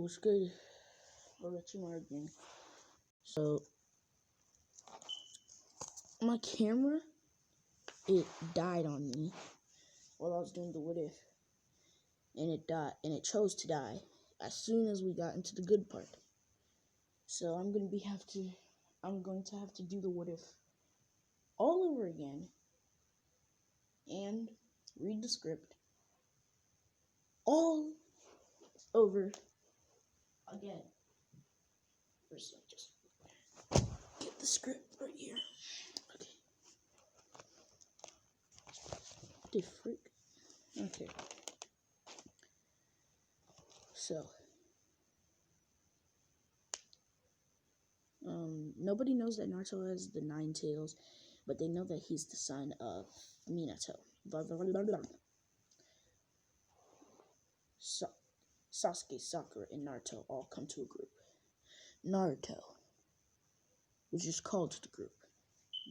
what's good? I'll let you know again. So, my camera, it died on me while I was doing the what if. And it died, and it chose to die as soon as we got into the good part. So, I'm going to have to do the what if all over again and read the script all over again. First, let me just get the script right here. Okay. The freak. Okay. So, nobody knows that Naruto has the 9 tails, but they know that he's the son of Minato. Blah, blah, blah, blah. Sasuke, Sakura, and Naruto all come to a group. Naruto was just called to the group,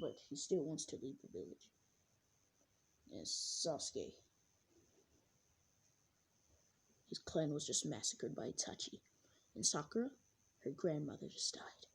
but he still wants to leave the village. And Sasuke, his clan was just massacred by Itachi. And Sakura, her grandmother just died.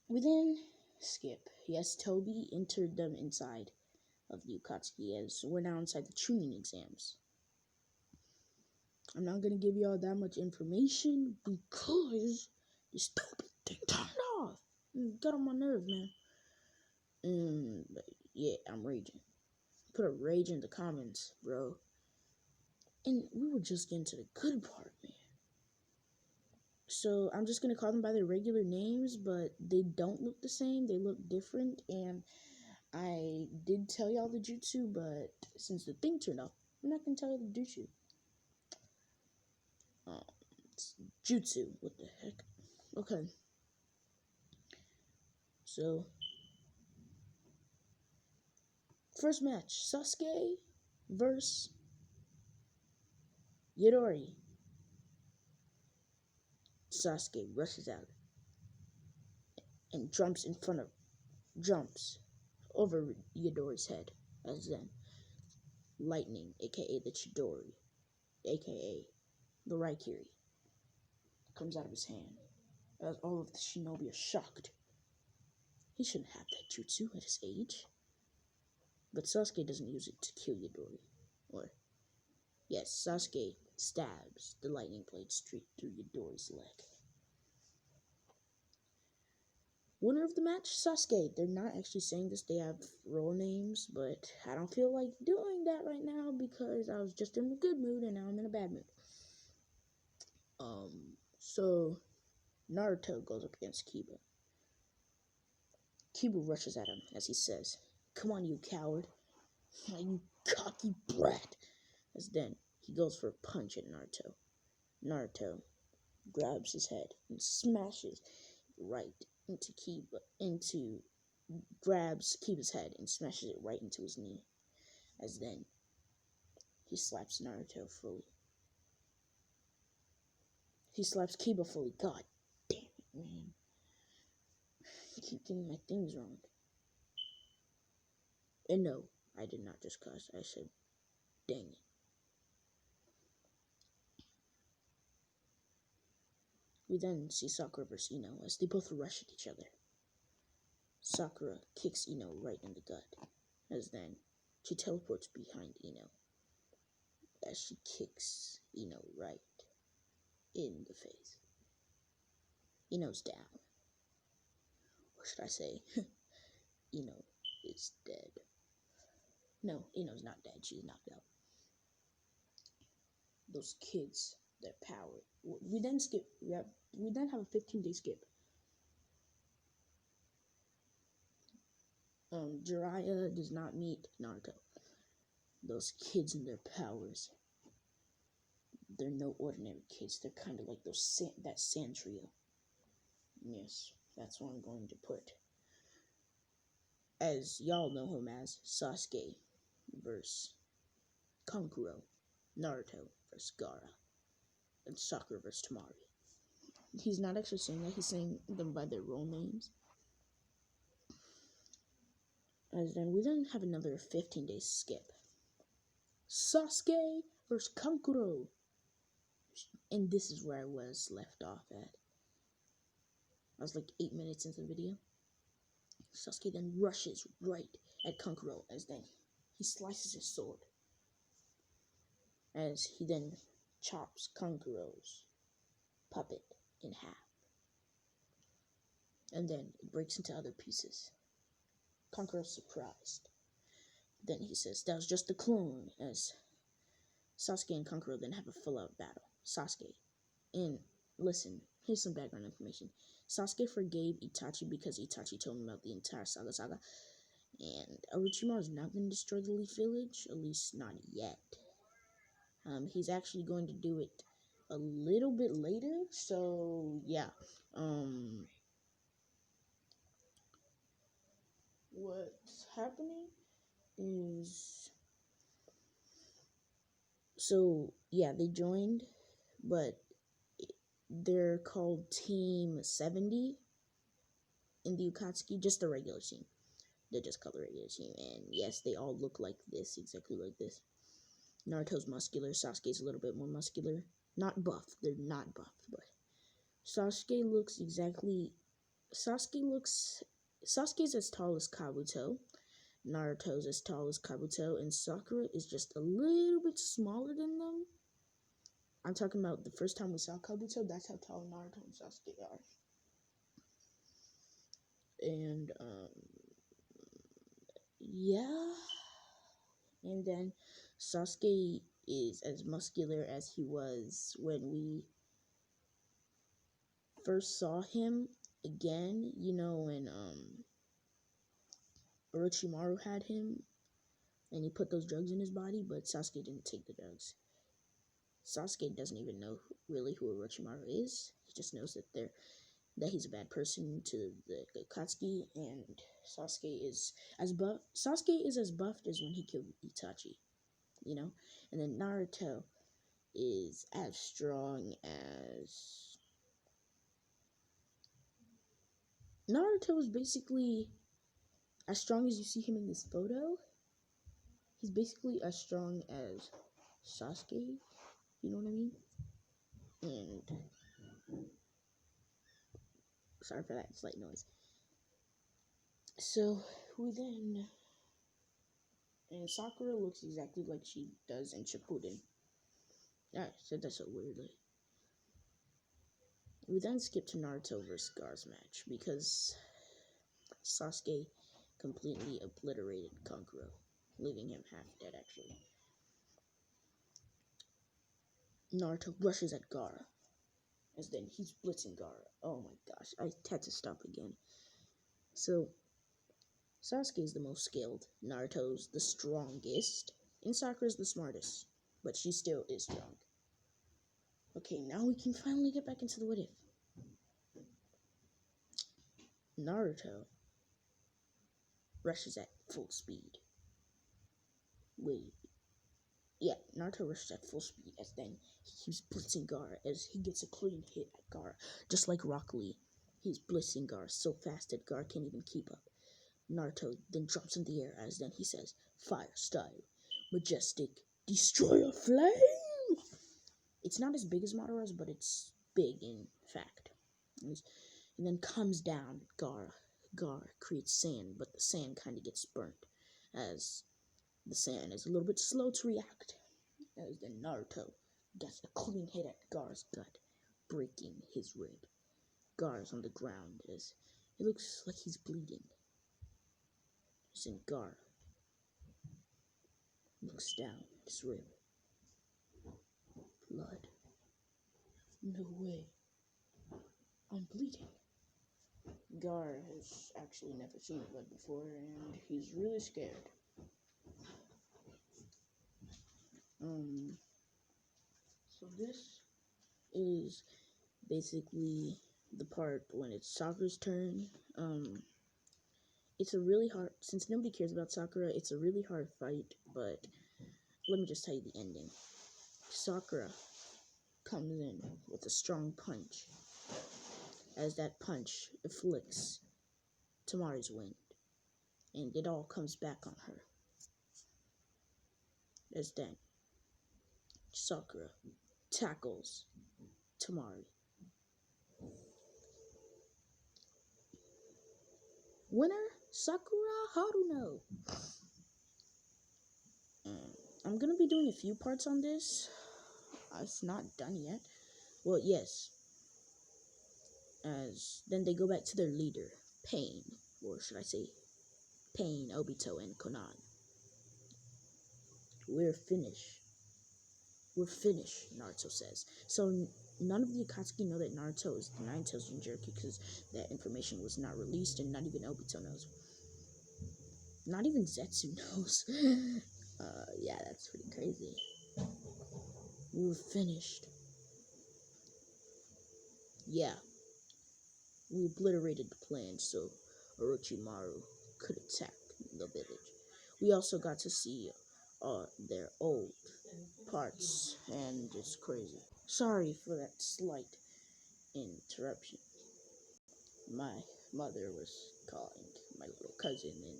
We then skip. Yes, Toby entered them inside of the akatsuki, as we're now inside the tuning exams. I'm not going to give y'all that much information because the stupid thing turned off. It got on my nerves, man. But yeah, I'm raging. Put a rage in the comments, bro. And we were just getting to the good part, man. So I'm just going to call them by their regular names, but they don't look the same. They look different, and I did tell y'all the jutsu, but since the thing turned off, I'm not going to tell you the jutsu. It's jutsu. What the heck? Okay. So, first match, Sasuke versus Yidori. Sasuke rushes out and jumps over Yidori's head, as then lightning, aka the Chidori, aka the Raikiri, comes out of his hand, as all of the shinobi are shocked. He shouldn't have that jutsu at his age. But Sasuke doesn't use it to kill Yidori. Yes, Sasuke stabs the lightning blade straight through Yidori's leg. Winner of the match, Sasuke. They're not actually saying this, they have role names, but I don't feel like doing that right now because I was just in a good mood and now I'm in a bad mood. So Naruto goes up against Kiba. Kiba rushes at him as he says, "Come on, you coward. You cocky brat." As then he goes for a punch at Naruto. Naruto grabs his head and smashes right into grabs Kiba's head and smashes it right into his knee. As then he slaps Naruto fully. He slaps Kiba fully. God damn it, man. I keep getting my things wrong. And no, I did not just cuss. I said, dang it. We then see Sakura versus Ino as they both rush at each other. Sakura kicks Ino right in the gut, as then she teleports behind Ino as she kicks Ino right in the face. Ino's down. Or should I say, Ino is dead. No, Ino's not dead. She's knocked out. Those kids, their power. We then skip. We then have a 15-day skip. Jiraiya does not meet Naruto. Those kids and their powers. They're no ordinary kids. They're kind of like that sand trio. Yes, that's what I'm going to put. As y'all know him as Sasuke versus Kankuro, Naruto versus Gaara, and Sakura versus Temari. He's not actually saying that, he's saying them by their role names. As then we then have another 15-day skip. Sasuke versus Kankuro. And this is where I was left off at. I was like 8 minutes into the video. Sasuke then rushes right at Kankuro as then he slices his sword. As he then chops Kankuro's puppet in half. And then it breaks into other pieces. Kankuro's surprised. Then he says, that was just a clone, as Sasuke and Kankuro then have a full-out battle. Sasuke, and listen, here's some background information. Sasuke forgave Itachi because Itachi told him about the entire saga. And Orochimaru is not going to destroy the Leaf Village, at least not yet. He's actually going to do it a little bit later, so yeah. What's happening is, so yeah, they joined, but they're called Team 70 in the Akatsuki, just the regular team. They're just called the regular team, and yes, they all look like this, exactly like this. Naruto's muscular, Sasuke's a little bit more muscular. Not buff, they're not buff, but Sasuke looks exactly, Sasuke's as tall as Kabuto, Naruto's as tall as Kabuto, and Sakura is just a little bit smaller than them. I'm talking about the first time we saw Kabuto, that's how tall Naruto and Sasuke are. And, yeah. And then Sasuke is as muscular as he was when we first saw him again, you know, when Orochimaru had him and he put those drugs in his body, but Sasuke didn't take the drugs. Sasuke doesn't even know really who Orochimaru is. He just knows that he's a bad person to the Akatsuki, and Sasuke is as buffed as when he killed Itachi, you know? And then Naruto is as strong as... Naruto is basically as strong as you see him in this photo. He's basically as strong as Sasuke, you know what I mean? And sorry for that slight noise. So we then, and Sakura looks exactly like she does in Shippuden. I said that so weirdly. We then skip to Naruto vs. Gar's match because Sasuke completely obliterated Kankuro, leaving him half dead actually. Naruto rushes at Gar, as then he's blitzing Gar. Oh my gosh, I had to stop again. So, Sasuke is the most skilled, Naruto's the strongest, and Sakura's the smartest, but she still is strong. Okay, now we can finally get back into the what if. Naruto rushes at full speed. Naruto rushes at full speed as then he keeps blitzing Gar as he gets a clean hit at Gar. Just like Rock Lee, he's blitzing Gar so fast that Gar can't even keep up. Naruto then drops in the air as then he says, fire style, majestic, destroyer flame! It's not as big as Madara's, but it's big in fact. And then comes down, Gar creates sand, but the sand kind of gets burnt, as the sand is a little bit slow to react. As then Naruto gets a clean hit at Gar's gut, breaking his rib. Gar's on the ground as it looks like he's bleeding. As then Gar looks down at his rib. Blood. No way. I'm bleeding. Gar has actually never seen blood before, and he's really scared. So this is basically the part when it's Sakura's turn. It's a really hard, since nobody cares about Sakura, it's a really hard fight, but let me just tell you the ending. Sakura comes in with a strong punch, as that punch afflicts Tamari's wind, and it all comes back on her. As then, Sakura tackles Tamari. Winner, Sakura Haruno. I'm gonna be doing a few parts on this. It's not done yet. Well, yes. As then they go back to their leader, Pain, or should I say, Pain, Obito, and Konan. We're finished. We're finished, Naruto says. So none of the Akatsuki know that Naruto is the Nine-Tails Jinchuriki because that information was not released, and not even Obito knows. Not even Zetsu knows. Yeah, that's pretty crazy. We're finished. Yeah. We obliterated the plan so Orochimaru could attack the village. We also got to see their old parts, and it's crazy. Sorry for that slight interruption. My mother was calling my little cousin, and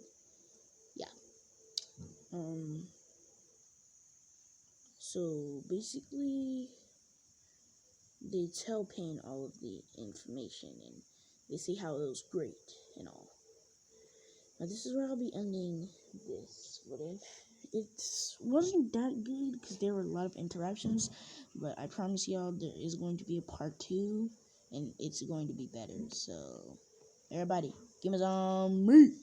yeah. So basically, they tell Pain all of the information, and they say how it was great and all. Now this is where I'll be ending this. What if it wasn't that good because there were a lot of interruptions, but I promise y'all there is going to be a part 2, and it's going to be better. So everybody, give me some meat.